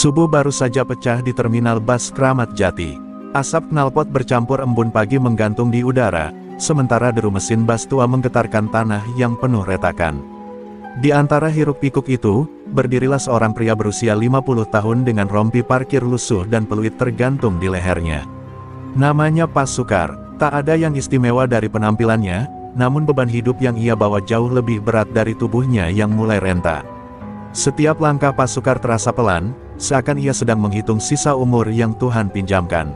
Subuh baru saja pecah di terminal bus Kramat Jati. Asap knalpot bercampur embun pagi menggantung di udara, sementara deru mesin bus tua menggetarkan tanah yang penuh retakan. Di antara hiruk-pikuk itu, berdirilah seorang pria berusia 50 tahun dengan rompi parkir lusuh dan peluit tergantung di lehernya. Namanya Pak Sukar. Tak ada yang istimewa dari penampilannya, namun beban hidup yang ia bawa jauh lebih berat dari tubuhnya yang mulai renta. Setiap langkah Pak Sukar terasa pelan, seakan ia sedang menghitung sisa umur yang Tuhan pinjamkan.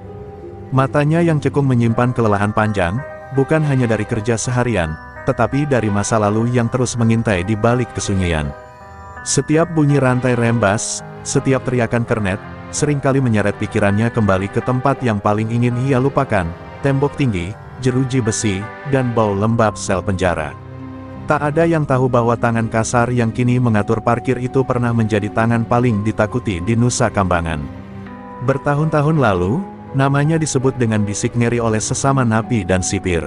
Matanya yang cekung menyimpan kelelahan panjang, bukan hanya dari kerja seharian, tetapi dari masa lalu yang terus mengintai di balik kesunyian. Setiap bunyi rantai rembas, setiap teriakan kernet, seringkali menyeret pikirannya kembali ke tempat yang paling ingin ia lupakan, tembok tinggi, jeruji besi, dan bau lembab sel penjara. Tak ada yang tahu bahwa tangan kasar yang kini mengatur parkir itu pernah menjadi tangan paling ditakuti di Nusa Kambangan. Bertahun-tahun lalu, namanya disebut dengan bisik ngeri oleh sesama napi dan sipir.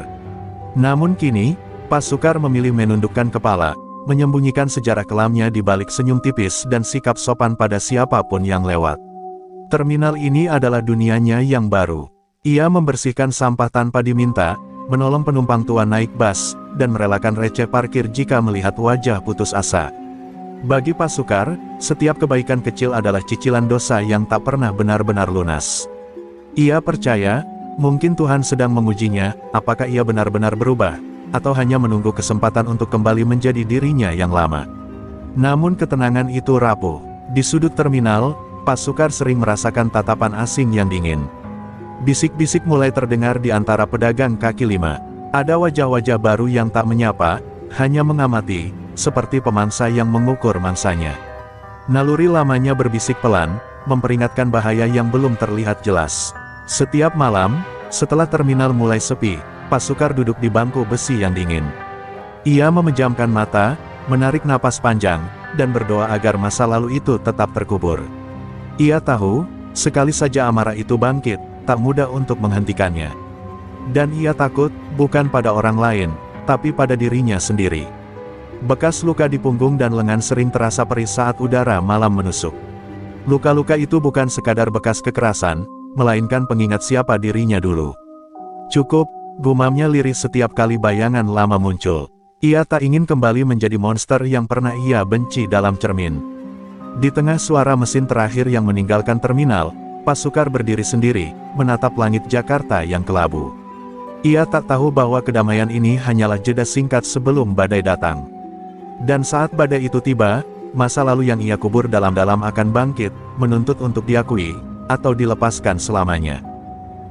Namun kini, Pak Sukar memilih menundukkan kepala, menyembunyikan sejarah kelamnya di balik senyum tipis dan sikap sopan pada siapapun yang lewat. Terminal ini adalah dunianya yang baru. Ia membersihkan sampah tanpa diminta, menolong penumpang tua naik bus, dan merelakan receh parkir jika melihat wajah putus asa. Bagi Pak Sukar, setiap kebaikan kecil adalah cicilan dosa yang tak pernah benar-benar lunas. Ia percaya, mungkin Tuhan sedang mengujinya, apakah ia benar-benar berubah, atau hanya menunggu kesempatan untuk kembali menjadi dirinya yang lama. Namun ketenangan itu rapuh. Di sudut terminal, Pak Sukar sering merasakan tatapan asing yang dingin. Bisik-bisik mulai terdengar di antara pedagang kaki lima. Ada wajah-wajah baru yang tak menyapa, hanya mengamati, seperti pemangsa yang mengukur mangsanya. Naluri lamanya berbisik pelan, memperingatkan bahaya yang belum terlihat jelas. Setiap malam, setelah terminal mulai sepi, Pak Sukar duduk di bangku besi yang dingin. Ia memejamkan mata, menarik napas panjang, dan berdoa agar masa lalu itu tetap terkubur. Ia tahu, sekali saja amarah itu bangkit, tak mudah untuk menghentikannya. Dan ia takut, bukan pada orang lain, tapi pada dirinya sendiri. Bekas luka di punggung dan lengan sering terasa perih saat udara malam menusuk. Luka-luka itu bukan sekadar bekas kekerasan, melainkan pengingat siapa dirinya dulu. Cukup, gumamnya lirih setiap kali bayangan lama muncul. Ia tak ingin kembali menjadi monster yang pernah ia benci dalam cermin. Di tengah suara mesin terakhir yang meninggalkan terminal, Pak Sukar berdiri sendiri, menatap langit Jakarta yang kelabu. Ia tak tahu bahwa kedamaian ini hanyalah jeda singkat sebelum badai datang. Dan saat badai itu tiba, masa lalu yang ia kubur dalam-dalam akan bangkit, menuntut untuk diakui, atau dilepaskan selamanya.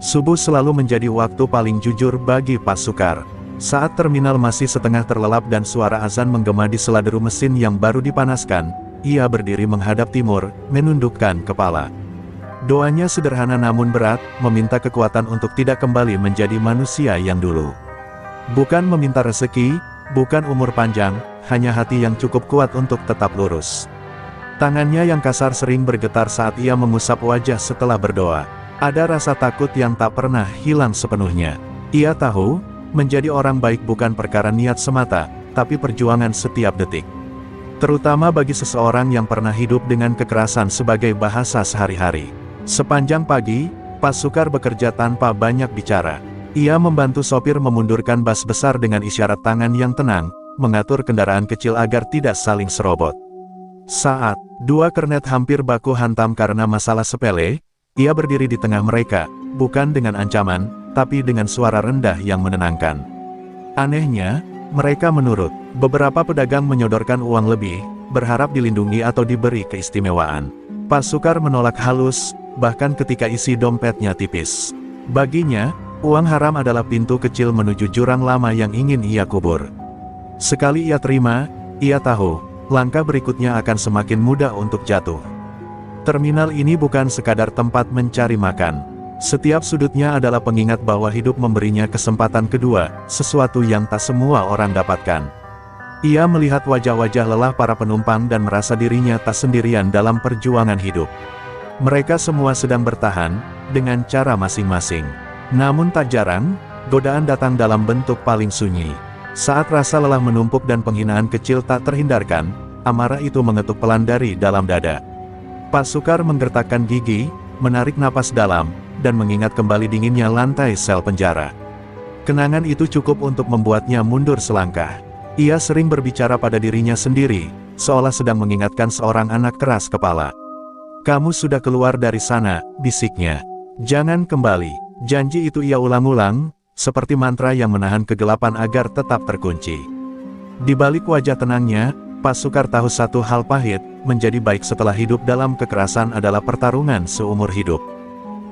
Subuh selalu menjadi waktu paling jujur bagi Pak Sukar. Saat terminal masih setengah terlelap dan suara azan menggema di sela deru mesin yang baru dipanaskan, ia berdiri menghadap timur, menundukkan kepala. Doanya sederhana namun berat, meminta kekuatan untuk tidak kembali menjadi manusia yang dulu. Bukan meminta rezeki, bukan umur panjang, hanya hati yang cukup kuat untuk tetap lurus. Tangannya yang kasar sering bergetar saat ia mengusap wajah setelah berdoa. Ada rasa takut yang tak pernah hilang sepenuhnya. Ia tahu, menjadi orang baik bukan perkara niat semata, tapi perjuangan setiap detik. Terutama bagi seseorang yang pernah hidup dengan kekerasan sebagai bahasa sehari-hari. Sepanjang pagi, Pak Sukar bekerja tanpa banyak bicara. Ia membantu sopir memundurkan bus besar dengan isyarat tangan yang tenang, mengatur kendaraan kecil agar tidak saling serobot. Saat dua kernet hampir baku hantam karena masalah sepele, ia berdiri di tengah mereka, bukan dengan ancaman, tapi dengan suara rendah yang menenangkan. Anehnya, mereka menurut. Beberapa pedagang menyodorkan uang lebih, berharap dilindungi atau diberi keistimewaan. Pak Sukar menolak halus, bahkan ketika isi dompetnya tipis. Baginya, uang haram adalah pintu kecil menuju jurang lama yang ingin ia kubur. Sekali ia terima, ia tahu, langkah berikutnya akan semakin mudah untuk jatuh. Terminal ini bukan sekadar tempat mencari makan. Setiap sudutnya adalah pengingat bahwa hidup memberinya kesempatan kedua, sesuatu yang tak semua orang dapatkan. Ia melihat wajah-wajah lelah para penumpang dan merasa dirinya tak sendirian dalam perjuangan hidup. Mereka semua sedang bertahan, dengan cara masing-masing. Namun tak jarang, godaan datang dalam bentuk paling sunyi. Saat rasa lelah menumpuk dan penghinaan kecil tak terhindarkan, amarah itu mengetuk pelan dari dalam dada. Pak Sukar menggertakkan gigi, menarik napas dalam, dan mengingat kembali dinginnya lantai sel penjara. Kenangan itu cukup untuk membuatnya mundur selangkah. Ia sering berbicara pada dirinya sendiri, seolah sedang mengingatkan seorang anak keras kepala. "Kamu sudah keluar dari sana," bisiknya. "Jangan kembali." Janji itu ia ulang-ulang, seperti mantra yang menahan kegelapan agar tetap terkunci. Di balik wajah tenangnya, Pak Sukar tahu satu hal pahit, menjadi baik setelah hidup dalam kekerasan adalah pertarungan seumur hidup.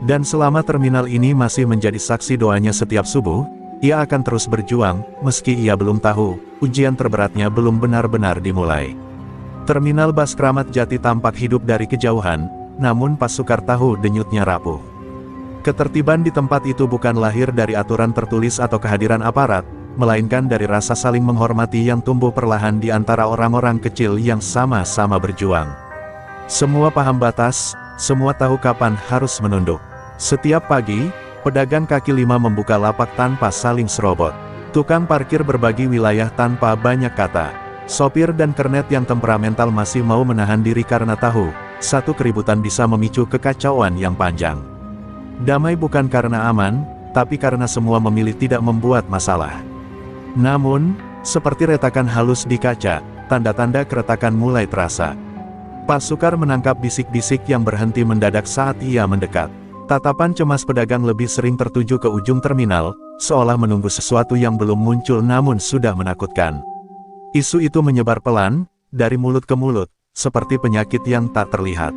Dan selama terminal ini masih menjadi saksi doanya setiap subuh, ia akan terus berjuang, meski ia belum tahu, ujian terberatnya belum benar-benar dimulai. Terminal bus Kramat Jati tampak hidup dari kejauhan, namun Pak Sukar tahu denyutnya rapuh. Ketertiban di tempat itu bukan lahir dari aturan tertulis atau kehadiran aparat, melainkan dari rasa saling menghormati yang tumbuh perlahan di antara orang-orang kecil yang sama-sama berjuang. Semua paham batas, semua tahu kapan harus menunduk. Setiap pagi, pedagang kaki lima membuka lapak tanpa saling serobot. Tukang parkir berbagi wilayah tanpa banyak kata. Sopir dan kernet yang temperamental masih mau menahan diri karena tahu, satu keributan bisa memicu kekacauan yang panjang. Damai bukan karena aman, tapi karena semua memilih tidak membuat masalah. Namun, seperti retakan halus di kaca, tanda-tanda keretakan mulai terasa. Pak Sukar menangkap bisik-bisik yang berhenti mendadak saat ia mendekat. Tatapan cemas pedagang lebih sering tertuju ke ujung terminal, seolah menunggu sesuatu yang belum muncul namun sudah menakutkan. Isu itu menyebar pelan, dari mulut ke mulut, seperti penyakit yang tak terlihat.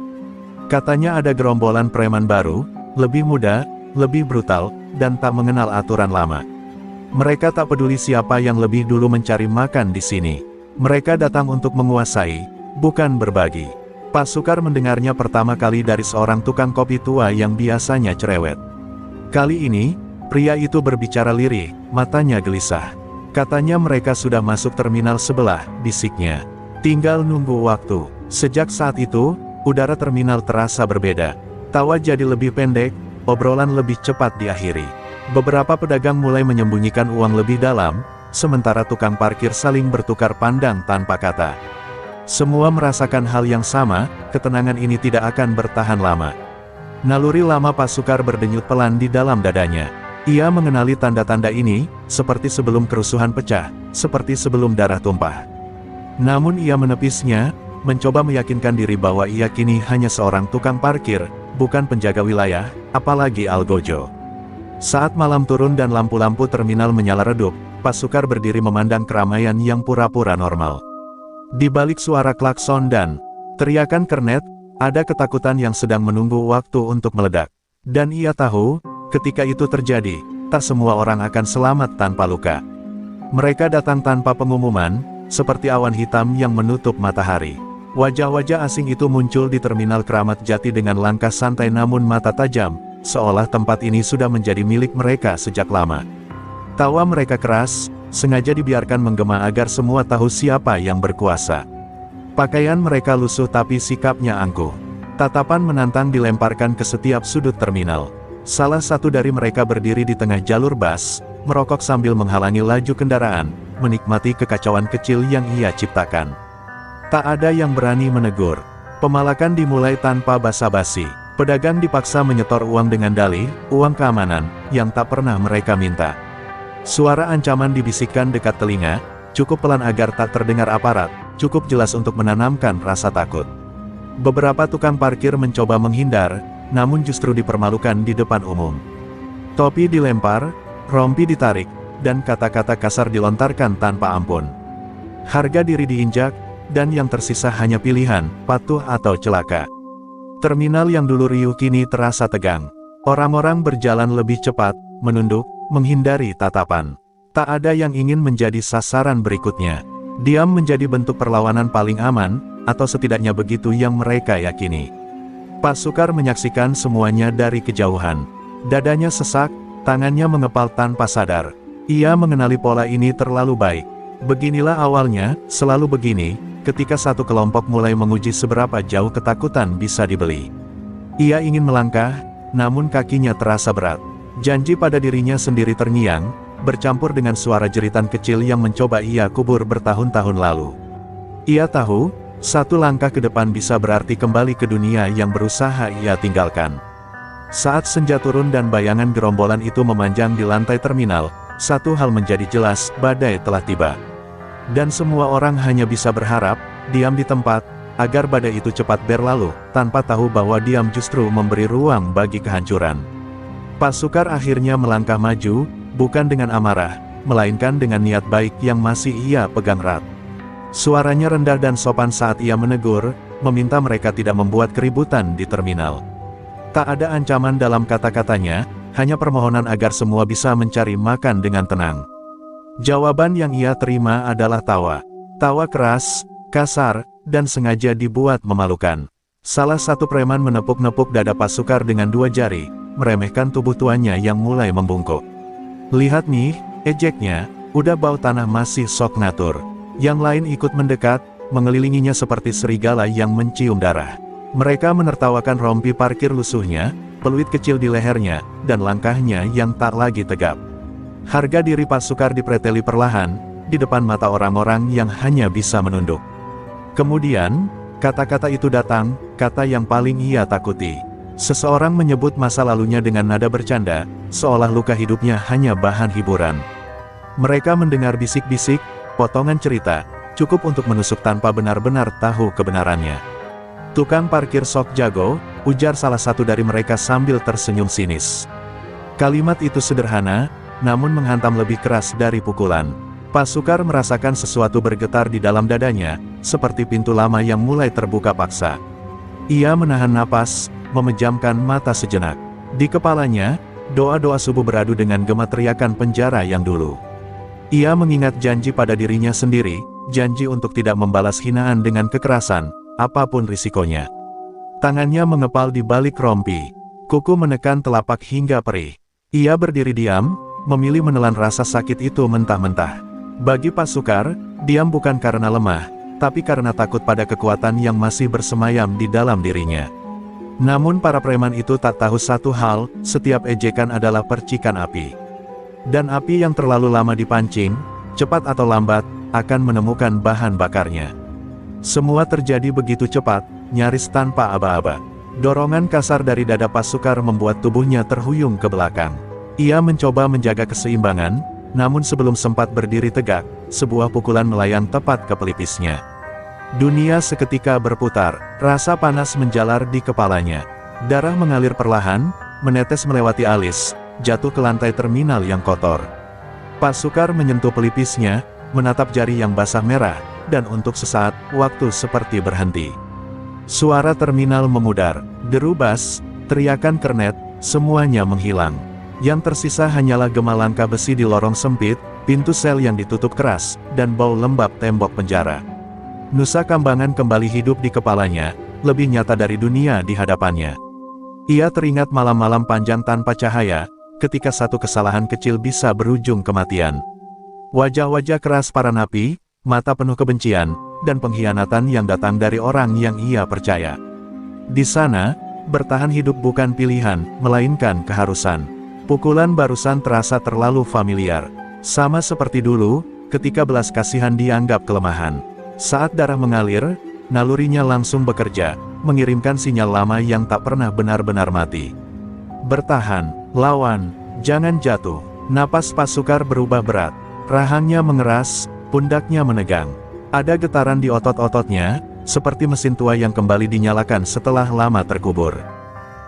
Katanya ada gerombolan preman baru, lebih muda, lebih brutal, dan tak mengenal aturan lama. Mereka tak peduli siapa yang lebih dulu mencari makan di sini. Mereka datang untuk menguasai, bukan berbagi. Pak Sukar mendengarnya pertama kali dari seorang tukang kopi tua yang biasanya cerewet. Kali ini, pria itu berbicara lirih, matanya gelisah. Katanya mereka sudah masuk terminal sebelah, bisiknya. Tinggal nunggu waktu. Sejak saat itu, udara terminal terasa berbeda. Tawa jadi lebih pendek, obrolan lebih cepat diakhiri. Beberapa pedagang mulai menyembunyikan uang lebih dalam, sementara tukang parkir saling bertukar pandang tanpa kata. Semua merasakan hal yang sama, ketenangan ini tidak akan bertahan lama. Naluri lama Pak Sukar berdenyut pelan di dalam dadanya. Ia mengenali tanda-tanda ini, seperti sebelum kerusuhan pecah, seperti sebelum darah tumpah. Namun ia menepisnya, mencoba meyakinkan diri bahwa ia kini hanya seorang tukang parkir, bukan penjaga wilayah, apalagi algojo. Saat malam turun dan lampu-lampu terminal menyala redup, Pak Sukar berdiri memandang keramaian yang pura-pura normal. Di balik suara klakson dan teriakan kernet, ada ketakutan yang sedang menunggu waktu untuk meledak. Dan ia tahu, ketika itu terjadi, tak semua orang akan selamat tanpa luka. Mereka datang tanpa pengumuman, seperti awan hitam yang menutup matahari. Wajah-wajah asing itu muncul di terminal Kramat Jati dengan langkah santai namun mata tajam, seolah tempat ini sudah menjadi milik mereka sejak lama. Tawa mereka keras, sengaja dibiarkan menggema agar semua tahu siapa yang berkuasa. Pakaian mereka lusuh tapi sikapnya angkuh. Tatapan menantang dilemparkan ke setiap sudut terminal. Salah satu dari mereka berdiri di tengah jalur bus, merokok sambil menghalangi laju kendaraan, menikmati kekacauan kecil yang ia ciptakan. Tak ada yang berani menegur. Pemalakan dimulai tanpa basa-basi. Pedagang dipaksa menyetor uang dengan dalih, uang keamanan, yang tak pernah mereka minta. Suara ancaman dibisikkan dekat telinga, cukup pelan agar tak terdengar aparat, cukup jelas untuk menanamkan rasa takut. Beberapa tukang parkir mencoba menghindar, namun justru dipermalukan di depan umum. Topi dilempar, rompi ditarik, dan kata-kata kasar dilontarkan tanpa ampun. Harga diri diinjak, dan yang tersisa hanya pilihan, patuh atau celaka. Terminal yang dulu riuh kini terasa tegang. Orang-orang berjalan lebih cepat, menunduk, menghindari tatapan. Tak ada yang ingin menjadi sasaran berikutnya. Diam menjadi bentuk perlawanan paling aman, atau setidaknya begitu yang mereka yakini. Pak Sukar menyaksikan semuanya dari kejauhan. Dadanya sesak, tangannya mengepal tanpa sadar. Ia mengenali pola ini terlalu baik. Beginilah awalnya, selalu begini, ketika satu kelompok mulai menguji seberapa jauh ketakutan bisa dibeli. Ia ingin melangkah, namun kakinya terasa berat. Janji pada dirinya sendiri terngiang, bercampur dengan suara jeritan kecil yang mencoba ia kubur bertahun-tahun lalu. Ia tahu, Satu langkah ke depan bisa berarti kembali ke dunia yang berusaha ia tinggalkan. Saat senja turun dan bayangan gerombolan itu memanjang di lantai terminal, satu hal menjadi jelas, badai telah tiba. Dan semua orang hanya bisa berharap, diam di tempat, agar badai itu cepat berlalu, tanpa tahu bahwa diam justru memberi ruang bagi kehancuran. Pak Sukar akhirnya melangkah maju, bukan dengan amarah, melainkan dengan niat baik yang masih ia pegang erat. Suaranya rendah dan sopan saat ia menegur, meminta mereka tidak membuat keributan di terminal. Tak ada ancaman dalam kata-katanya, hanya permohonan agar semua bisa mencari makan dengan tenang. Jawaban yang ia terima adalah tawa. Tawa keras, kasar, dan sengaja dibuat memalukan. Salah satu preman menepuk-nepuk dada Pak Sukar dengan dua jari, meremehkan tubuh tuannya yang mulai membungkuk. "Lihat nih," ejeknya, "udah bau tanah masih sok ngatur." Yang lain ikut mendekat, mengelilinginya seperti serigala yang mencium darah. Mereka menertawakan rompi parkir lusuhnya, peluit kecil di lehernya, dan langkahnya yang tak lagi tegap. Harga diri Pak Sukar dipreteli perlahan, di depan mata orang-orang yang hanya bisa menunduk. Kemudian, kata-kata itu datang, kata yang paling ia takuti. Seseorang menyebut masa lalunya dengan nada bercanda, seolah luka hidupnya hanya bahan hiburan. Mereka mendengar bisik-bisik, potongan cerita, cukup untuk menusuk tanpa benar-benar tahu kebenarannya. "Tukang parkir sok jago," ujar salah satu dari mereka sambil tersenyum sinis. Kalimat itu sederhana, namun menghantam lebih keras dari pukulan. Pak Sukar merasakan sesuatu bergetar di dalam dadanya, seperti pintu lama yang mulai terbuka paksa. Ia menahan napas, memejamkan mata sejenak. Di kepalanya, doa-doa subuh beradu dengan gema teriakan penjara yang dulu. Ia mengingat janji pada dirinya sendiri, janji untuk tidak membalas hinaan dengan kekerasan, apapun risikonya. Tangannya mengepal di balik rompi, kuku menekan telapak hingga perih. Ia berdiri diam, memilih menelan rasa sakit itu mentah-mentah. Bagi Pak Sukar, diam bukan karena lemah, tapi karena takut pada kekuatan yang masih bersemayam di dalam dirinya. Namun para preman itu tak tahu satu hal, setiap ejekan adalah percikan api. Dan api yang terlalu lama dipancing, cepat atau lambat, akan menemukan bahan bakarnya. Semua terjadi begitu cepat, nyaris tanpa aba-aba. Dorongan kasar dari dada Pak Sukar membuat tubuhnya terhuyung ke belakang. Ia mencoba menjaga keseimbangan, namun sebelum sempat berdiri tegak, sebuah pukulan melayang tepat ke pelipisnya. Dunia seketika berputar, rasa panas menjalar di kepalanya. Darah mengalir perlahan, menetes melewati alis, jatuh ke lantai terminal yang kotor. Pak Sukar menyentuh pelipisnya, menatap jari yang basah merah, dan untuk sesaat, waktu seperti berhenti. Suara terminal memudar, deru bas, teriakan kernet, semuanya menghilang. Yang tersisa hanyalah gema langkah besi di lorong sempit, pintu sel yang ditutup keras, dan bau lembab tembok penjara. Nusa Kambangan kembali hidup di kepalanya, lebih nyata dari dunia di hadapannya. Ia teringat malam-malam panjang tanpa cahaya, ketika satu kesalahan kecil bisa berujung kematian. Wajah-wajah keras para napi, mata penuh kebencian, dan pengkhianatan yang datang dari orang yang ia percaya. Di sana, bertahan hidup bukan pilihan, melainkan keharusan. Pukulan barusan terasa terlalu familiar. Sama seperti dulu, ketika belas kasihan dianggap kelemahan. Saat darah mengalir, nalurinya langsung bekerja, mengirimkan sinyal lama yang tak pernah benar-benar mati. Bertahan, lawan, jangan jatuh. Napas Pak Sukar berubah berat. Rahangnya mengeras, pundaknya menegang. Ada getaran di otot-ototnya, seperti mesin tua yang kembali dinyalakan setelah lama terkubur.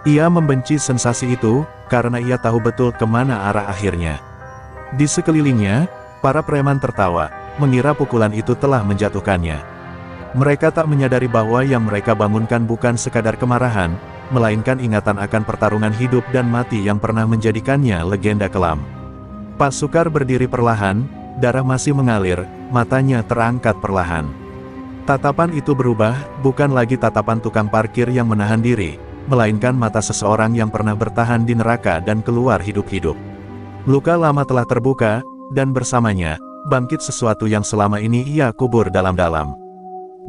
Ia membenci sensasi itu, karena ia tahu betul kemana arah akhirnya. Di sekelilingnya, para preman tertawa, mengira pukulan itu telah menjatuhkannya. Mereka tak menyadari bahwa yang mereka bangunkan bukan sekadar kemarahan, melainkan ingatan akan pertarungan hidup dan mati yang pernah menjadikannya legenda kelam. Pak Sukar berdiri perlahan, darah masih mengalir, matanya terangkat perlahan. Tatapan itu berubah, bukan lagi tatapan tukang parkir yang menahan diri, melainkan mata seseorang yang pernah bertahan di neraka dan keluar hidup-hidup. Luka lama telah terbuka, dan bersamanya, bangkit sesuatu yang selama ini ia kubur dalam-dalam.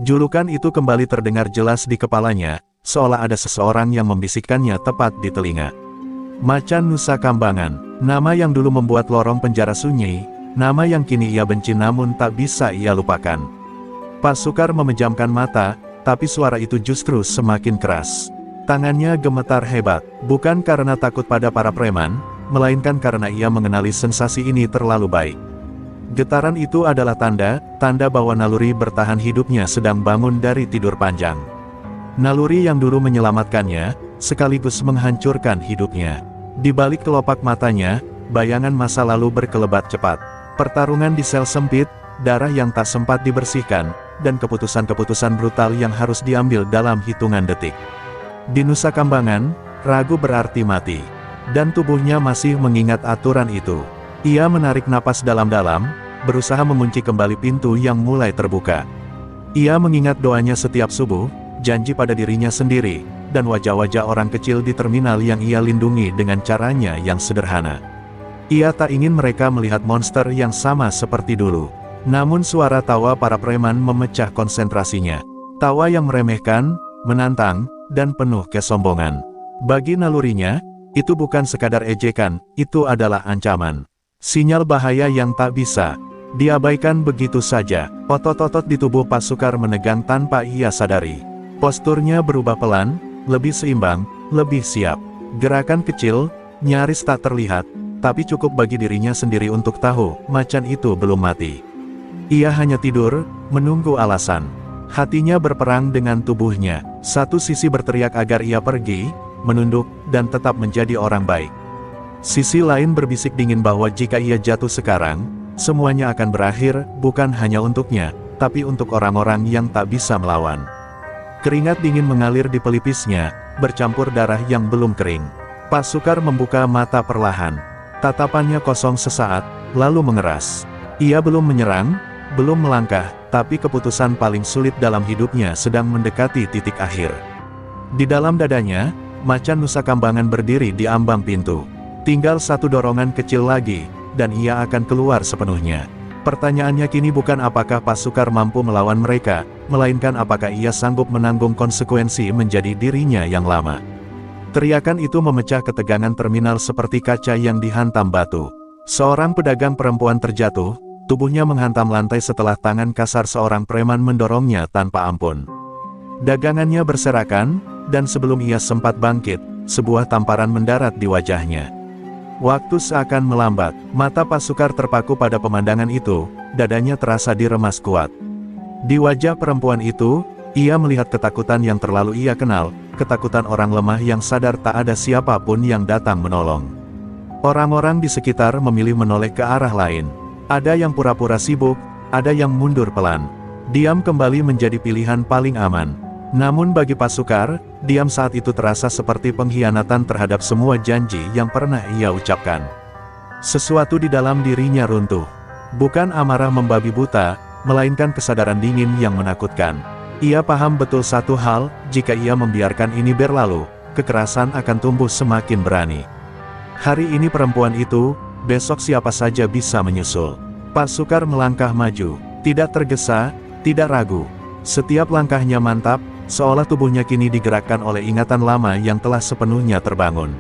Julukan itu kembali terdengar jelas di kepalanya, seolah ada seseorang yang membisikkannya tepat di telinga. Macan Nusa Kambangan, nama yang dulu membuat lorong penjara sunyi, nama yang kini ia benci namun tak bisa ia lupakan. Pak Sukar memejamkan mata, tapi suara itu justru semakin keras. Tangannya gemetar hebat, bukan karena takut pada para preman, melainkan karena ia mengenali sensasi ini terlalu baik. Getaran itu adalah tanda bahwa naluri bertahan hidupnya sedang bangun dari tidur panjang. Naluri yang dulu menyelamatkannya, sekaligus menghancurkan hidupnya. Di balik kelopak matanya, bayangan masa lalu berkelebat cepat. Pertarungan di sel sempit, darah yang tak sempat dibersihkan, dan keputusan-keputusan brutal yang harus diambil dalam hitungan detik. Di Nusa Kambangan, ragu berarti mati. Dan tubuhnya masih mengingat aturan itu. Ia menarik napas dalam-dalam, berusaha mengunci kembali pintu yang mulai terbuka. Ia mengingat doanya setiap subuh, janji pada dirinya sendiri, dan wajah-wajah orang kecil di terminal yang ia lindungi dengan caranya yang sederhana. Ia tak ingin mereka melihat monster yang sama seperti dulu. Namun suara tawa para preman memecah konsentrasinya. Tawa yang meremehkan, menantang, dan penuh kesombongan. Bagi nalurinya, itu bukan sekadar ejekan, itu adalah ancaman. Sinyal bahaya yang tak bisa diabaikan begitu saja. Otot-otot di tubuh Pak Sukar menegang tanpa ia sadari. Posturnya berubah pelan, lebih seimbang, lebih siap. Gerakan kecil, nyaris tak terlihat, tapi cukup bagi dirinya sendiri untuk tahu, macan itu belum mati. Ia hanya tidur, menunggu alasan. Hatinya berperang dengan tubuhnya. Satu sisi berteriak agar ia pergi, menunduk, dan tetap menjadi orang baik. Sisi lain berbisik dingin bahwa jika ia jatuh sekarang, semuanya akan berakhir, bukan hanya untuknya, tapi untuk orang-orang yang tak bisa melawan. Keringat dingin mengalir di pelipisnya, bercampur darah yang belum kering. Pak Sukar membuka mata perlahan. Tatapannya kosong sesaat, lalu mengeras. Ia belum menyerang, belum melangkah, tapi keputusan paling sulit dalam hidupnya sedang mendekati titik akhir. Di dalam dadanya, macan Nusa Kambangan berdiri di ambang pintu. Tinggal satu dorongan kecil lagi, dan ia akan keluar sepenuhnya. Pertanyaannya kini bukan apakah Pak Sukar mampu melawan mereka, melainkan apakah ia sanggup menanggung konsekuensi menjadi dirinya yang lama. Teriakan itu memecah ketegangan terminal seperti kaca yang dihantam batu. Seorang pedagang perempuan terjatuh, tubuhnya menghantam lantai setelah tangan kasar seorang preman mendorongnya tanpa ampun. Dagangannya berserakan, dan sebelum ia sempat bangkit, sebuah tamparan mendarat di wajahnya. Waktu seakan melambat, mata Pak Sukar terpaku pada pemandangan itu, dadanya terasa diremas kuat. Di wajah perempuan itu, ia melihat ketakutan yang terlalu ia kenal, ketakutan orang lemah yang sadar tak ada siapapun yang datang menolong. Orang-orang di sekitar memilih menoleh ke arah lain. Ada yang pura-pura sibuk, ada yang mundur pelan. Diam kembali menjadi pilihan paling aman. Namun bagi Pak Sukar, diam saat itu terasa seperti pengkhianatan terhadap semua janji yang pernah ia ucapkan. Sesuatu di dalam dirinya runtuh. Bukan amarah membabi buta, melainkan kesadaran dingin yang menakutkan. Ia paham betul satu hal, jika ia membiarkan ini berlalu, kekerasan akan tumbuh semakin berani. Hari ini perempuan itu, besok siapa saja bisa menyusul. Pak Sukar melangkah maju, tidak tergesa, tidak ragu. Setiap langkahnya mantap, seolah tubuhnya kini digerakkan oleh ingatan lama yang telah sepenuhnya terbangun.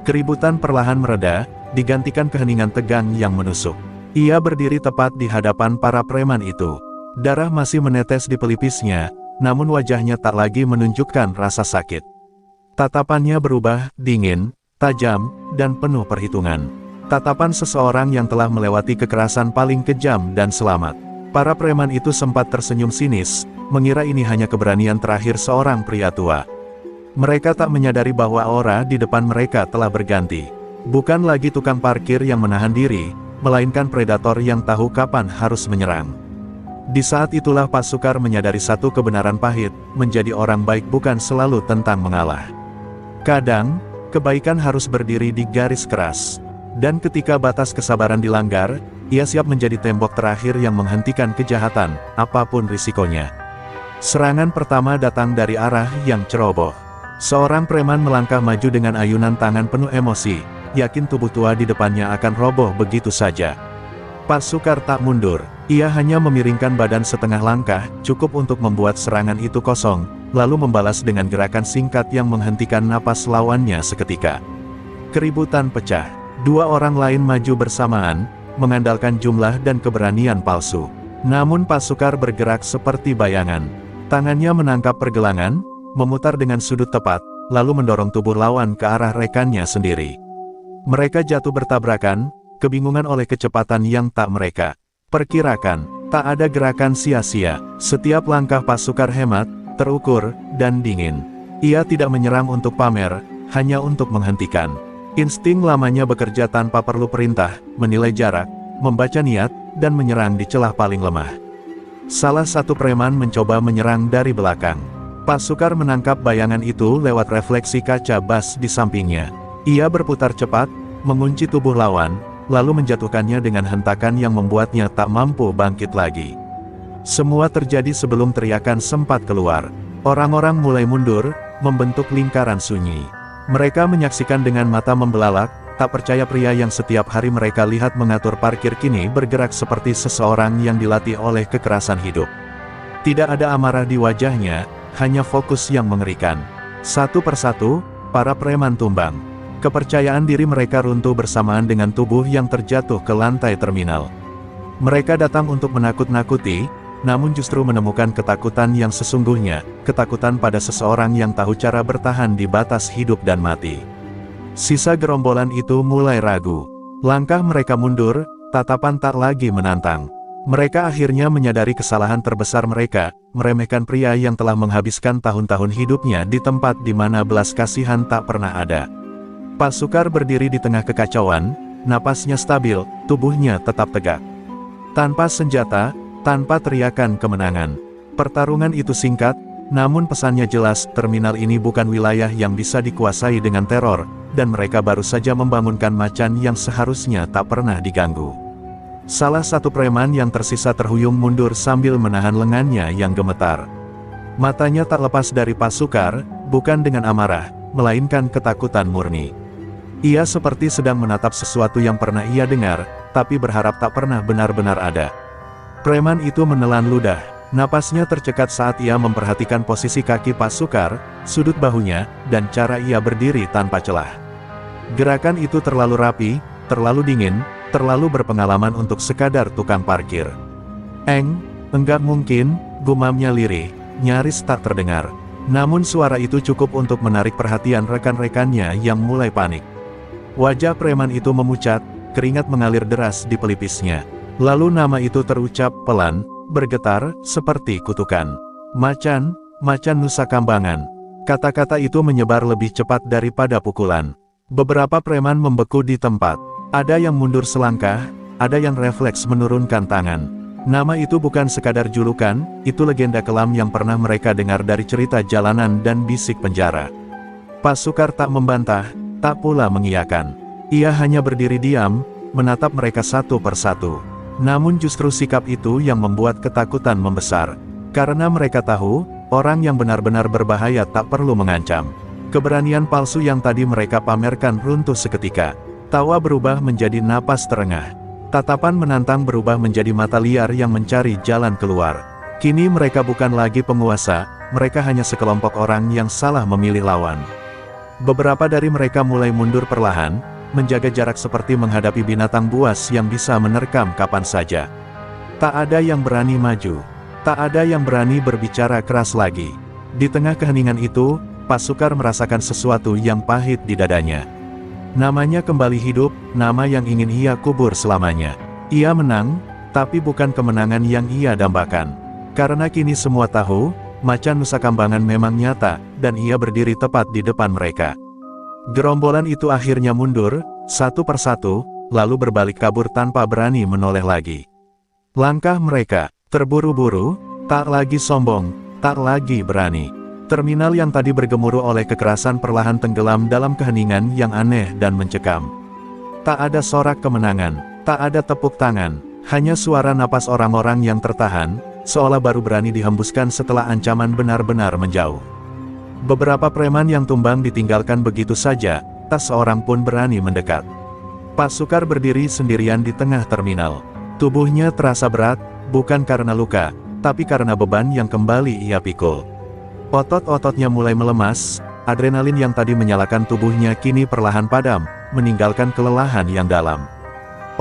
Keributan perlahan mereda, digantikan keheningan tegang yang menusuk. Ia berdiri tepat di hadapan para preman itu. Darah masih menetes di pelipisnya, namun wajahnya tak lagi menunjukkan rasa sakit. Tatapannya berubah, dingin, tajam, dan penuh perhitungan. Tatapan seseorang yang telah melewati kekerasan paling kejam dan selamat. Para preman itu sempat tersenyum sinis, mengira ini hanya keberanian terakhir seorang pria tua. Mereka tak menyadari bahwa aura di depan mereka telah berganti. Bukan lagi tukang parkir yang menahan diri, melainkan predator yang tahu kapan harus menyerang. Di saat itulah Pak Sukar menyadari satu kebenaran pahit, menjadi orang baik bukan selalu tentang mengalah. Kadang, kebaikan harus berdiri di garis keras. Dan ketika batas kesabaran dilanggar, ia siap menjadi tembok terakhir yang menghentikan kejahatan, apapun risikonya. Serangan pertama datang dari arah yang ceroboh. Seorang preman melangkah maju dengan ayunan tangan penuh emosi, yakin tubuh tua di depannya akan roboh begitu saja. Pak Sukar tak mundur, ia hanya memiringkan badan setengah langkah, cukup untuk membuat serangan itu kosong, lalu membalas dengan gerakan singkat yang menghentikan napas lawannya seketika. Keributan pecah. Dua orang lain maju bersamaan, mengandalkan jumlah dan keberanian palsu. Namun Pak Sukar bergerak seperti bayangan. Tangannya menangkap pergelangan, memutar dengan sudut tepat, lalu mendorong tubuh lawan ke arah rekannya sendiri. Mereka jatuh bertabrakan, kebingungan oleh kecepatan yang tak mereka perkirakan. Tak ada gerakan sia-sia. Setiap langkah Pak Sukar hemat, terukur, dan dingin. Ia tidak menyerang untuk pamer, hanya untuk menghentikan. Insting lamanya bekerja tanpa perlu perintah, menilai jarak, membaca niat, dan menyerang di celah paling lemah. Salah satu preman mencoba menyerang dari belakang. Pak Sukar menangkap bayangan itu lewat refleksi kaca bas di sampingnya. Ia berputar cepat, mengunci tubuh lawan, lalu menjatuhkannya dengan hentakan yang membuatnya tak mampu bangkit lagi. Semua terjadi sebelum teriakan sempat keluar. Orang-orang mulai mundur, membentuk lingkaran sunyi. Mereka menyaksikan dengan mata membelalak, tak percaya pria yang setiap hari mereka lihat mengatur parkir kini bergerak seperti seseorang yang dilatih oleh kekerasan hidup. Tidak ada amarah di wajahnya, hanya fokus yang mengerikan. Satu persatu, para preman tumbang. Kepercayaan diri mereka runtuh bersamaan dengan tubuh yang terjatuh ke lantai terminal. Mereka datang untuk menakut-nakuti, namun justru menemukan ketakutan yang sesungguhnya, ketakutan pada seseorang yang tahu cara bertahan di batas hidup dan mati. Sisa gerombolan itu mulai ragu. Langkah mereka mundur, tatapan tak lagi menantang. Mereka akhirnya menyadari kesalahan terbesar mereka, meremehkan pria yang telah menghabiskan tahun-tahun hidupnya di tempat di mana belas kasihan tak pernah ada. Pak Sukar berdiri di tengah kekacauan, napasnya stabil, tubuhnya tetap tegak. Tanpa senjata, tanpa teriakan kemenangan. Pertarungan itu singkat, namun pesannya jelas, terminal ini bukan wilayah yang bisa dikuasai dengan teror, dan mereka baru saja membangunkan macan yang seharusnya tak pernah diganggu. Salah satu preman yang tersisa terhuyung mundur sambil menahan lengannya yang gemetar. Matanya tak lepas dari Pak Sukar, bukan dengan amarah, melainkan ketakutan murni. Ia seperti sedang menatap sesuatu yang pernah ia dengar, tapi berharap tak pernah benar-benar ada. Preman itu menelan ludah, napasnya tercekat saat ia memperhatikan posisi kaki Pak Sukar, sudut bahunya, dan cara ia berdiri tanpa celah. Gerakan itu terlalu rapi, terlalu dingin, terlalu berpengalaman untuk sekadar tukang parkir. Enggak mungkin, gumamnya lirih, nyaris tak terdengar. Namun suara itu cukup untuk menarik perhatian rekan-rekannya yang mulai panik. Wajah preman itu memucat, keringat mengalir deras di pelipisnya. Lalu nama itu terucap pelan, bergetar, seperti kutukan. Macan, macan Nusa Kambangan. Kata-kata itu menyebar lebih cepat daripada pukulan. Beberapa preman membeku di tempat. Ada yang mundur selangkah, ada yang refleks menurunkan tangan. Nama itu bukan sekadar julukan, itu legenda kelam yang pernah mereka dengar dari cerita jalanan dan bisik penjara. Pak Sukar tak membantah, tak pula mengiyakan. Ia hanya berdiri diam, menatap mereka satu persatu. Namun justru sikap itu yang membuat ketakutan membesar. Karena mereka tahu, orang yang benar-benar berbahaya tak perlu mengancam. Keberanian palsu yang tadi mereka pamerkan runtuh seketika. Tawa berubah menjadi napas terengah. Tatapan menantang berubah menjadi mata liar yang mencari jalan keluar. Kini mereka bukan lagi penguasa, mereka hanya sekelompok orang yang salah memilih lawan. Beberapa dari mereka mulai mundur perlahan, menjaga jarak seperti menghadapi binatang buas yang bisa menerkam kapan saja. Tak ada yang berani maju. Tak ada yang berani berbicara keras lagi. Di tengah keheningan itu, Pak Sukar merasakan sesuatu yang pahit di dadanya. Namanya kembali hidup, nama yang ingin ia kubur selamanya. Ia menang, tapi bukan kemenangan yang ia dambakan. Karena kini semua tahu, macan Nusa Kambangan memang nyata, dan ia berdiri tepat di depan mereka. Gerombolan itu akhirnya mundur, satu persatu, lalu berbalik kabur tanpa berani menoleh lagi. Langkah mereka, terburu-buru, tak lagi sombong, tak lagi berani. Terminal yang tadi bergemuruh oleh kekerasan perlahan tenggelam dalam keheningan yang aneh dan mencekam. Tak ada sorak kemenangan, tak ada tepuk tangan, hanya suara napas orang-orang yang tertahan, seolah baru berani dihembuskan setelah ancaman benar-benar menjauh. Beberapa preman yang tumbang ditinggalkan begitu saja, tak seorang pun berani mendekat. Pak Sukar berdiri sendirian di tengah terminal. Tubuhnya terasa berat, bukan karena luka, tapi karena beban yang kembali ia pikul. Otot-ototnya mulai melemas, adrenalin yang tadi menyalakan tubuhnya kini perlahan padam, meninggalkan kelelahan yang dalam.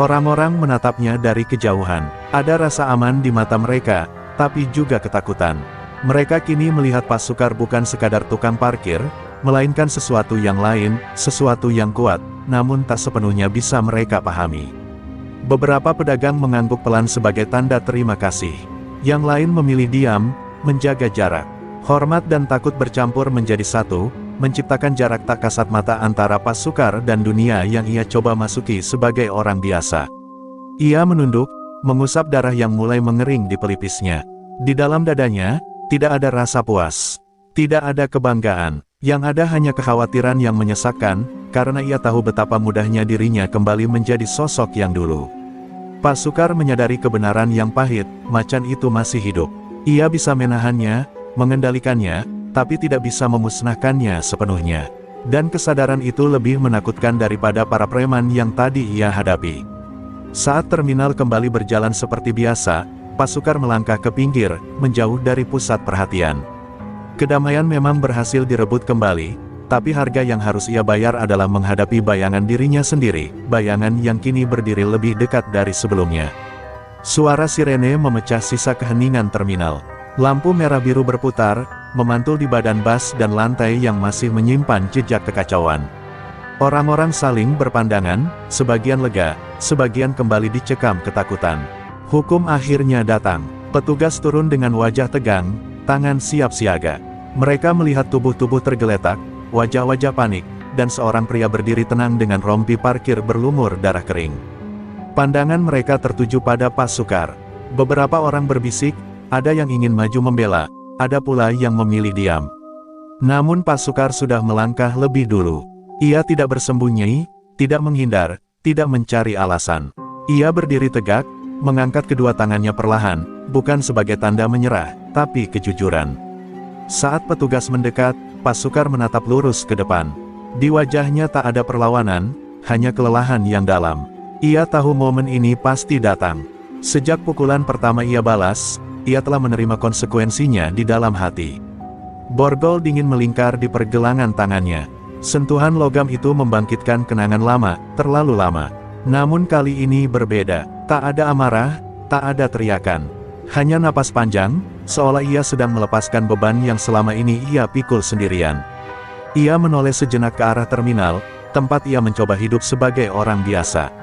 Orang-orang menatapnya dari kejauhan. Ada rasa aman di mata mereka, tapi juga ketakutan. Mereka kini melihat Pasukar bukan sekadar tukang parkir, melainkan sesuatu yang lain, sesuatu yang kuat, namun tak sepenuhnya bisa mereka pahami. Beberapa pedagang mengangguk pelan sebagai tanda terima kasih. Yang lain memilih diam, menjaga jarak. Hormat dan takut bercampur menjadi satu, menciptakan jarak tak kasat mata antara Pasukar dan dunia yang ia coba masuki sebagai orang biasa. Ia menunduk, mengusap darah yang mulai mengering di pelipisnya. Di dalam dadanya, tidak ada rasa puas. Tidak ada kebanggaan. Yang ada hanya kekhawatiran yang menyesakkan, karena ia tahu betapa mudahnya dirinya kembali menjadi sosok yang dulu. Pasukar menyadari kebenaran yang pahit, macan itu masih hidup. Ia bisa menahannya, mengendalikannya, tapi tidak bisa memusnahkannya sepenuhnya. Dan kesadaran itu lebih menakutkan daripada para preman yang tadi ia hadapi. Saat terminal kembali berjalan seperti biasa, Pasukar melangkah ke pinggir, menjauh dari pusat perhatian. Kedamaian memang berhasil direbut kembali, tapi harga yang harus ia bayar adalah menghadapi bayangan dirinya sendiri, bayangan yang kini berdiri lebih dekat dari sebelumnya. Suara sirene memecah sisa keheningan terminal. Lampu merah biru berputar, memantul di badan bas dan lantai yang masih menyimpan jejak kekacauan. Orang-orang saling berpandangan, sebagian lega, sebagian kembali dicekam ketakutan. Hukum akhirnya datang. Petugas turun dengan wajah tegang, tangan siap siaga. Mereka melihat tubuh-tubuh tergeletak, wajah-wajah panik, dan seorang pria berdiri tenang dengan rompi parkir berlumur darah kering. Pandangan mereka tertuju pada Pasukar. Beberapa orang berbisik, ada yang ingin maju membela, ada pula yang memilih diam. Namun Pasukar sudah melangkah lebih dulu. Ia tidak bersembunyi, tidak menghindar, tidak mencari alasan. Ia berdiri tegak, mengangkat kedua tangannya perlahan, bukan sebagai tanda menyerah, tapi kejujuran. Saat petugas mendekat, Pasukar menatap lurus ke depan. Di wajahnya tak ada perlawanan, hanya kelelahan yang dalam. Ia tahu momen ini pasti datang. Sejak pukulan pertama ia balas, ia telah menerima konsekuensinya di dalam hati. Borgol dingin melingkar di pergelangan tangannya. Sentuhan logam itu membangkitkan kenangan lama, terlalu lama. Namun kali ini berbeda. Tak ada amarah, tak ada teriakan. Hanya napas panjang, seolah ia sedang melepaskan beban yang selama ini ia pikul sendirian. Ia menoleh sejenak ke arah terminal, tempat ia mencoba hidup sebagai orang biasa.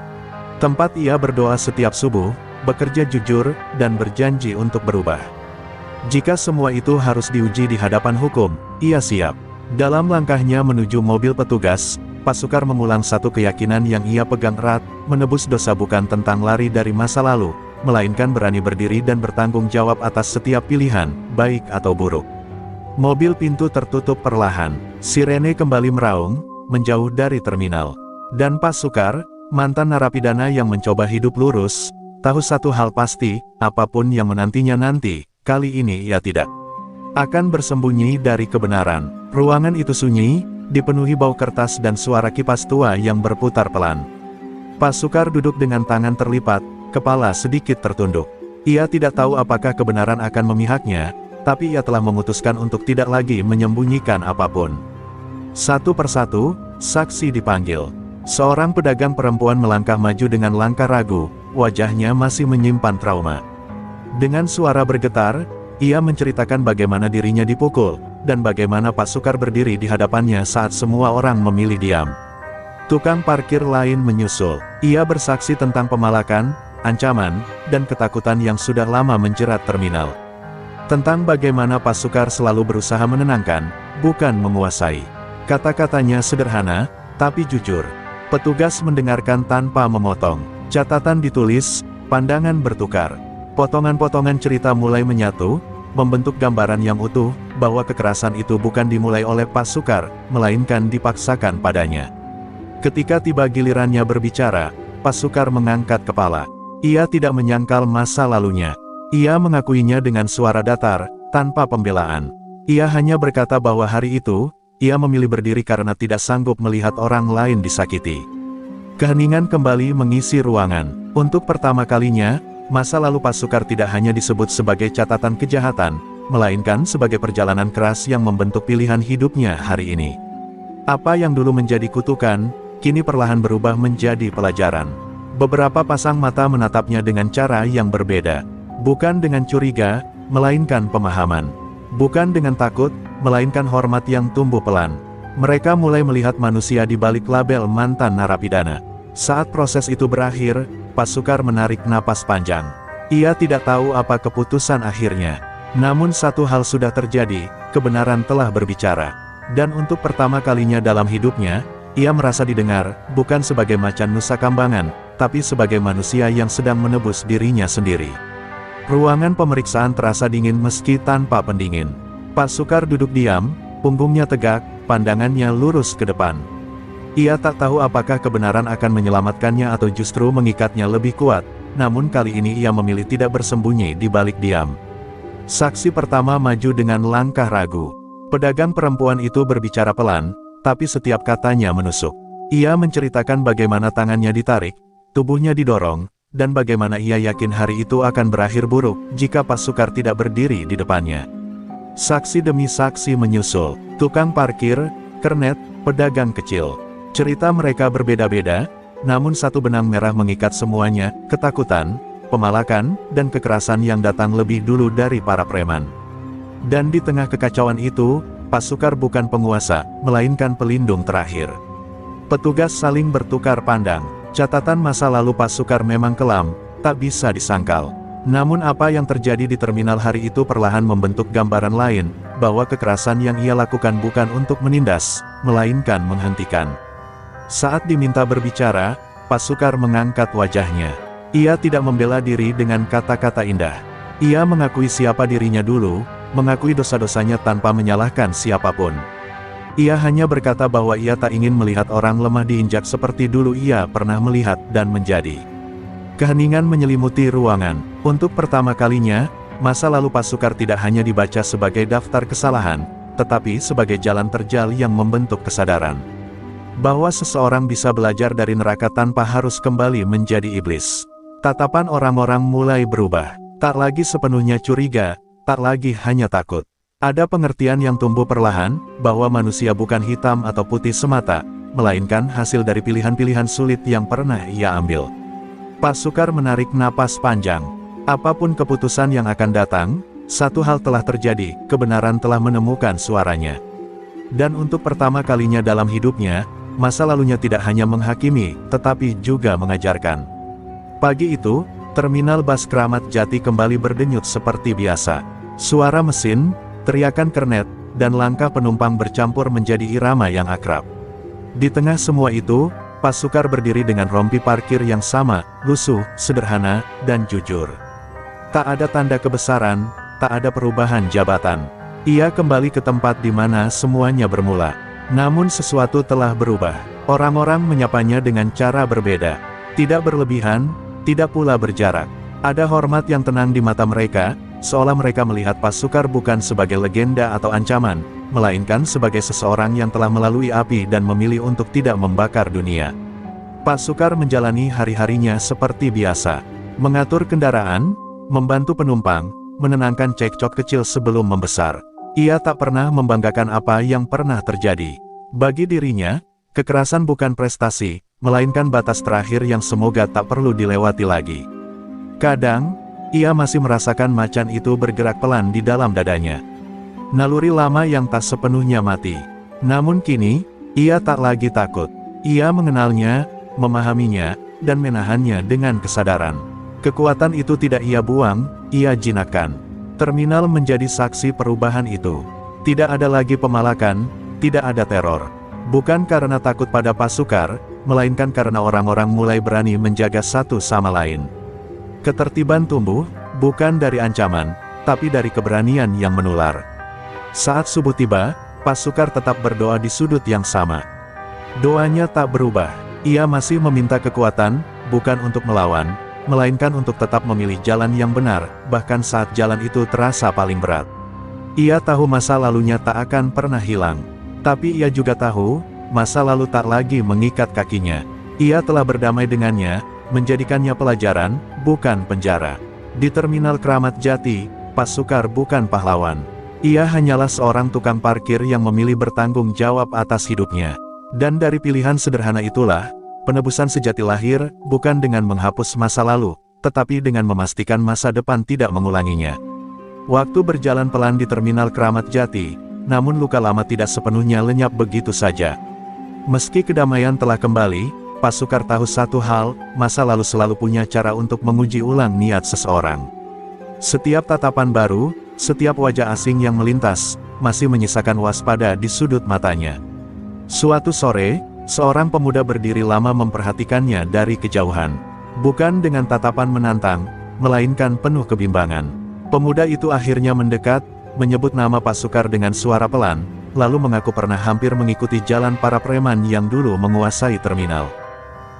Tempat ia berdoa setiap subuh, bekerja jujur, dan berjanji untuk berubah. Jika semua itu harus diuji di hadapan hukum, ia siap. Dalam langkahnya menuju mobil petugas, Pasukar mengulang satu keyakinan yang ia pegang erat, menebus dosa bukan tentang lari dari masa lalu, melainkan berani berdiri dan bertanggung jawab atas setiap pilihan, baik atau buruk. Mobil pintu tertutup perlahan, sirene kembali meraung, menjauh dari terminal. Dan Pasukar, mantan narapidana yang mencoba hidup lurus, tahu satu hal pasti, apapun yang menantinya nanti, kali ini ia tidak akan bersembunyi dari kebenaran. Ruangan itu sunyi, dipenuhi bau kertas dan suara kipas tua yang berputar pelan. Pasukar duduk dengan tangan terlipat, kepala sedikit tertunduk. Ia tidak tahu apakah kebenaran akan memihaknya, tapi ia telah memutuskan untuk tidak lagi menyembunyikan apapun. Satu persatu, saksi dipanggil. Seorang pedagang perempuan melangkah maju dengan langkah ragu, wajahnya masih menyimpan trauma. Dengan suara bergetar, ia menceritakan bagaimana dirinya dipukul, dan bagaimana Pasukar berdiri di hadapannya saat semua orang memilih diam. Tukang parkir lain menyusul. Ia bersaksi tentang pemalakan, ancaman, dan ketakutan yang sudah lama menjerat terminal. Tentang bagaimana Pasukar selalu berusaha menenangkan, bukan menguasai. Kata-katanya sederhana, tapi jujur. Petugas mendengarkan tanpa memotong. Catatan ditulis, pandangan bertukar. Potongan-potongan cerita mulai menyatu, membentuk gambaran yang utuh, bahwa kekerasan itu bukan dimulai oleh Pasukar, melainkan dipaksakan padanya. Ketika tiba gilirannya berbicara, Pasukar mengangkat kepala. Ia tidak menyangkal masa lalunya. Ia mengakuinya dengan suara datar, tanpa pembelaan. Ia hanya berkata bahwa hari itu, ia memilih berdiri karena tidak sanggup melihat orang lain disakiti. Keheningan kembali mengisi ruangan. Untuk pertama kalinya, masa lalu Pasukar tidak hanya disebut sebagai catatan kejahatan, melainkan sebagai perjalanan keras yang membentuk pilihan hidupnya hari ini. Apa yang dulu menjadi kutukan, kini perlahan berubah menjadi pelajaran. Beberapa pasang mata menatapnya dengan cara yang berbeda. Bukan dengan curiga, melainkan pemahaman. Bukan dengan takut, melainkan hormat yang tumbuh pelan. Mereka mulai melihat manusia di balik label mantan narapidana. Saat proses itu berakhir, Pak Sukar menarik napas panjang. Ia tidak tahu apa keputusan akhirnya. Namun satu hal sudah terjadi, kebenaran telah berbicara. Dan untuk pertama kalinya dalam hidupnya, ia merasa didengar, bukan sebagai macan Nusa Kambangan, tapi sebagai manusia yang sedang menebus dirinya sendiri. Ruangan pemeriksaan terasa dingin meski tanpa pendingin. Pak Sukar duduk diam, punggungnya tegak, pandangannya lurus ke depan. Ia tak tahu apakah kebenaran akan menyelamatkannya atau justru mengikatnya lebih kuat, namun kali ini ia memilih tidak bersembunyi di balik diam. Saksi pertama maju dengan langkah ragu. Pedagang perempuan itu berbicara pelan, tapi setiap katanya menusuk. Ia menceritakan bagaimana tangannya ditarik, tubuhnya didorong, dan bagaimana ia yakin hari itu akan berakhir buruk jika Pak Sukar tidak berdiri di depannya. Saksi demi saksi menyusul, tukang parkir, kernet, pedagang kecil. Cerita mereka berbeda-beda, namun satu benang merah mengikat semuanya, ketakutan, pemalakan, dan kekerasan yang datang lebih dulu dari para preman. Dan di tengah kekacauan itu, Pak Sukar bukan penguasa, melainkan pelindung terakhir. Petugas saling bertukar pandang. Catatan masa lalu Pak Sukar memang kelam, tak bisa disangkal. Namun apa yang terjadi di terminal hari itu perlahan membentuk gambaran lain, bahwa kekerasan yang ia lakukan bukan untuk menindas, melainkan menghentikan. Saat diminta berbicara, Pak Sukar mengangkat wajahnya. Ia tidak membela diri dengan kata-kata indah. Ia mengakui siapa dirinya dulu, mengakui dosa-dosanya tanpa menyalahkan siapapun. Ia hanya berkata bahwa ia tak ingin melihat orang lemah diinjak seperti dulu ia pernah melihat dan menjadi. Keheningan menyelimuti ruangan. Untuk pertama kalinya, masa lalu Pak Sukar tidak hanya dibaca sebagai daftar kesalahan, tetapi sebagai jalan terjal yang membentuk kesadaran. Bahwa seseorang bisa belajar dari neraka tanpa harus kembali menjadi iblis. Tatapan orang-orang mulai berubah. Tak lagi sepenuhnya curiga, tak lagi hanya takut. Ada pengertian yang tumbuh perlahan, bahwa manusia bukan hitam atau putih semata, melainkan hasil dari pilihan-pilihan sulit yang pernah ia ambil. Pak Sukar menarik napas panjang. Apapun keputusan yang akan datang, satu hal telah terjadi, kebenaran telah menemukan suaranya. Dan untuk pertama kalinya dalam hidupnya, masa lalunya tidak hanya menghakimi, tetapi juga mengajarkan. Pagi itu, terminal bus Kramat Jati kembali berdenyut seperti biasa. Suara mesin, teriakan kernet, dan langkah penumpang bercampur menjadi irama yang akrab. Di tengah semua itu, Pak Sukar berdiri dengan rompi parkir yang sama, lusuh, sederhana, dan jujur. Tak ada tanda kebesaran, tak ada perubahan jabatan. Ia kembali ke tempat di mana semuanya bermula. Namun sesuatu telah berubah. Orang-orang menyapanya dengan cara berbeda. Tidak berlebihan, tidak pula berjarak. Ada hormat yang tenang di mata mereka, seolah mereka melihat Pak Sukar bukan sebagai legenda atau ancaman, melainkan sebagai seseorang yang telah melalui api dan memilih untuk tidak membakar dunia. Pak Sukar menjalani hari-harinya seperti biasa. Mengatur kendaraan, membantu penumpang, menenangkan cekcok kecil sebelum membesar. Ia tak pernah membanggakan apa yang pernah terjadi. Bagi dirinya, kekerasan bukan prestasi, melainkan batas terakhir yang semoga tak perlu dilewati lagi. Kadang, ia masih merasakan macan itu bergerak pelan di dalam dadanya. Naluri lama yang tak sepenuhnya mati. Namun kini, ia tak lagi takut. Ia mengenalnya, memahaminya, dan menahannya dengan kesadaran. Kekuatan itu tidak ia buang, ia jinakkan. Terminal menjadi saksi perubahan itu. Tidak ada lagi pemalakan, tidak ada teror. Bukan karena takut pada Pak Sukar, melainkan karena orang-orang mulai berani menjaga satu sama lain. Ketertiban tumbuh, bukan dari ancaman, tapi dari keberanian yang menular. Saat subuh tiba, Pak Sukar tetap berdoa di sudut yang sama. Doanya tak berubah. Ia masih meminta kekuatan, bukan untuk melawan, melainkan untuk tetap memilih jalan yang benar, bahkan saat jalan itu terasa paling berat. Ia tahu masa lalunya tak akan pernah hilang. Tapi ia juga tahu, masa lalu tak lagi mengikat kakinya. Ia telah berdamai dengannya, menjadikannya pelajaran, bukan penjara. Di terminal Kramat Jati, Pak Sukar bukan pahlawan. Ia hanyalah seorang tukang parkir yang memilih bertanggung jawab atas hidupnya. Dan dari pilihan sederhana itulah, penebusan sejati lahir, bukan dengan menghapus masa lalu, tetapi dengan memastikan masa depan tidak mengulanginya. Waktu berjalan pelan di Terminal Kramat Jati, namun luka lama tidak sepenuhnya lenyap begitu saja. Meski kedamaian telah kembali, Pak Sukar tahu satu hal, masa lalu selalu punya cara untuk menguji ulang niat seseorang. Setiap tatapan baru, setiap wajah asing yang melintas, masih menyisakan waspada di sudut matanya. Suatu sore, seorang pemuda berdiri lama memperhatikannya dari kejauhan. Bukan dengan tatapan menantang, melainkan penuh kebimbangan. Pemuda itu akhirnya mendekat, menyebut nama Pak Sukar dengan suara pelan, lalu mengaku pernah hampir mengikuti jalan para preman yang dulu menguasai terminal.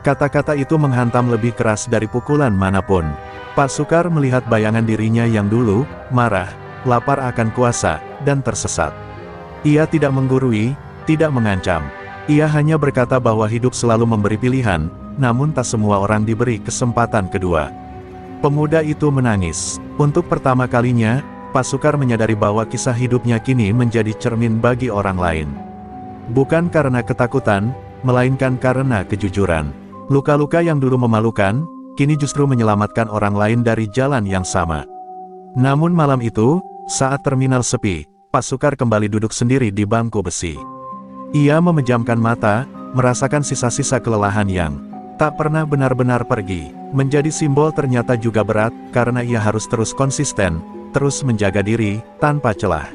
Kata-kata itu menghantam lebih keras dari pukulan manapun. Pak Sukar melihat bayangan dirinya yang dulu, marah, lapar akan kuasa, dan tersesat. Ia tidak menggurui, tidak mengancam. Ia hanya berkata bahwa hidup selalu memberi pilihan, namun tak semua orang diberi kesempatan kedua. Pemuda itu menangis. Untuk pertama kalinya, Pak Sukar menyadari bahwa kisah hidupnya kini menjadi cermin bagi orang lain. Bukan karena ketakutan, melainkan karena kejujuran. Luka-luka yang dulu memalukan, kini justru menyelamatkan orang lain dari jalan yang sama. Namun malam itu, saat terminal sepi, Pak Sukar kembali duduk sendiri di bangku besi. Ia memejamkan mata, merasakan sisa-sisa kelelahan yang tak pernah benar-benar pergi. Menjadi simbol ternyata juga berat, karena ia harus terus konsisten, terus menjaga diri, tanpa celah.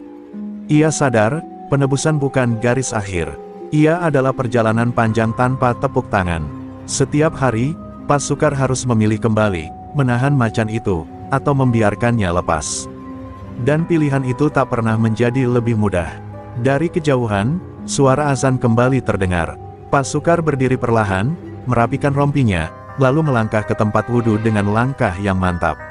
Ia sadar, penebusan bukan garis akhir. Ia adalah perjalanan panjang tanpa tepuk tangan. Setiap hari, Pak Sukar harus memilih kembali, menahan macan itu, atau membiarkannya lepas. Dan pilihan itu tak pernah menjadi lebih mudah. Dari kejauhan, suara azan kembali terdengar. Pak Sukar berdiri perlahan, merapikan rompinya, lalu melangkah ke tempat wudhu dengan langkah yang mantap.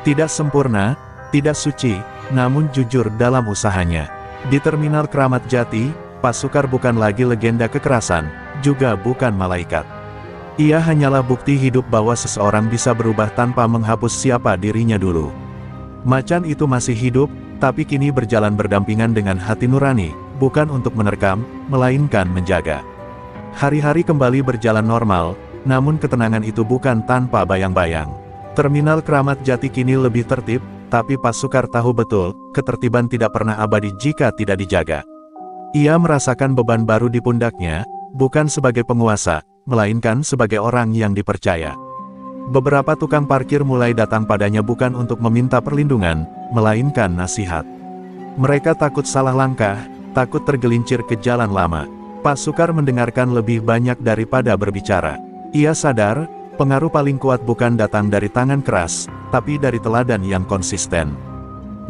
Tidak sempurna, tidak suci, namun jujur dalam usahanya. Di Terminal Kramat Jati, Pak Sukar bukan lagi legenda kekerasan, juga bukan malaikat. Ia hanyalah bukti hidup bahwa seseorang bisa berubah tanpa menghapus siapa dirinya dulu. Macan itu masih hidup, tapi kini berjalan berdampingan dengan hati nurani, bukan untuk menerkam, melainkan menjaga. Hari-hari kembali berjalan normal, namun ketenangan itu bukan tanpa bayang-bayang. Terminal Kramat Jati kini lebih tertib, tapi Pak Sukar tahu betul, ketertiban tidak pernah abadi jika tidak dijaga. Ia merasakan beban baru di pundaknya, bukan sebagai penguasa, melainkan sebagai orang yang dipercaya. Beberapa tukang parkir mulai datang padanya bukan untuk meminta perlindungan, melainkan nasihat. Mereka takut salah langkah, takut tergelincir ke jalan lama. Pak Sukar mendengarkan lebih banyak daripada berbicara. Ia sadar, pengaruh paling kuat bukan datang dari tangan keras, tapi dari teladan yang konsisten.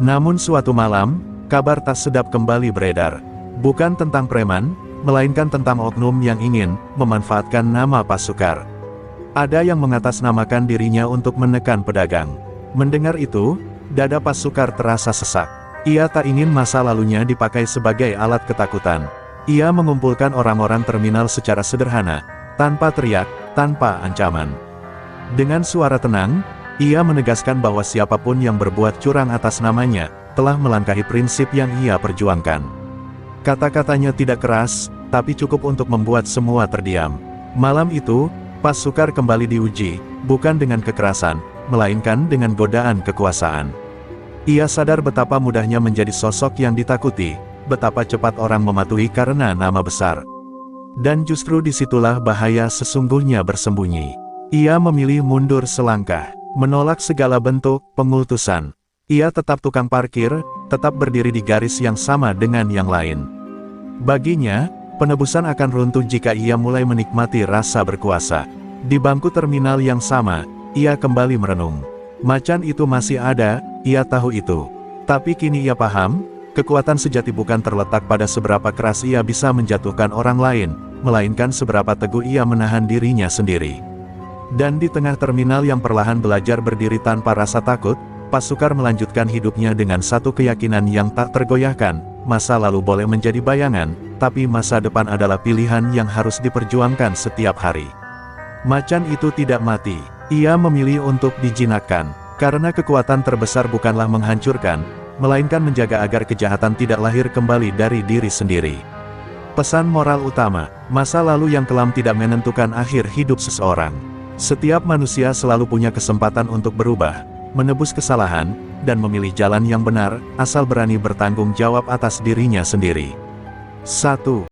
Namun suatu malam, kabar tak sedap kembali beredar. Bukan tentang preman, melainkan tentang oknum yang ingin memanfaatkan nama Pak Sukar. Ada yang mengatasnamakan dirinya untuk menekan pedagang. Mendengar itu, dada Pak Sukar terasa sesak. Ia tak ingin masa lalunya dipakai sebagai alat ketakutan. Ia mengumpulkan orang-orang terminal secara sederhana, tanpa teriak, tanpa ancaman. Dengan suara tenang, ia menegaskan bahwa siapapun yang berbuat curang atas namanya, telah melangkahi prinsip yang ia perjuangkan. Kata-katanya tidak keras, tapi cukup untuk membuat semua terdiam. Malam itu, Pak Sukar kembali diuji, bukan dengan kekerasan, melainkan dengan godaan kekuasaan. Ia sadar betapa mudahnya menjadi sosok yang ditakuti, betapa cepat orang mematuhi karena nama besar. Dan justru disitulah bahaya sesungguhnya bersembunyi. Ia memilih mundur selangkah, menolak segala bentuk pengultusan. Ia tetap tukang parkir, tetap berdiri di garis yang sama dengan yang lain. Baginya, penebusan akan runtuh jika ia mulai menikmati rasa berkuasa. Di bangku terminal yang sama, ia kembali merenung. Macan itu masih ada, ia tahu itu. Tapi kini ia paham, kekuatan sejati bukan terletak pada seberapa keras ia bisa menjatuhkan orang lain, melainkan seberapa teguh ia menahan dirinya sendiri. Dan di tengah terminal yang perlahan belajar berdiri tanpa rasa takut, Pak Sukar melanjutkan hidupnya dengan satu keyakinan yang tak tergoyahkan. Masa lalu boleh menjadi bayangan, tapi masa depan adalah pilihan yang harus diperjuangkan setiap hari. Macan itu tidak mati, ia memilih untuk dijinakkan, karena kekuatan terbesar bukanlah menghancurkan, melainkan menjaga agar kejahatan tidak lahir kembali dari diri sendiri. Pesan moral utama, masa lalu yang kelam tidak menentukan akhir hidup seseorang. Setiap manusia selalu punya kesempatan untuk berubah, menebus kesalahan, dan memilih jalan yang benar, asal berani bertanggung jawab atas dirinya sendiri. 1.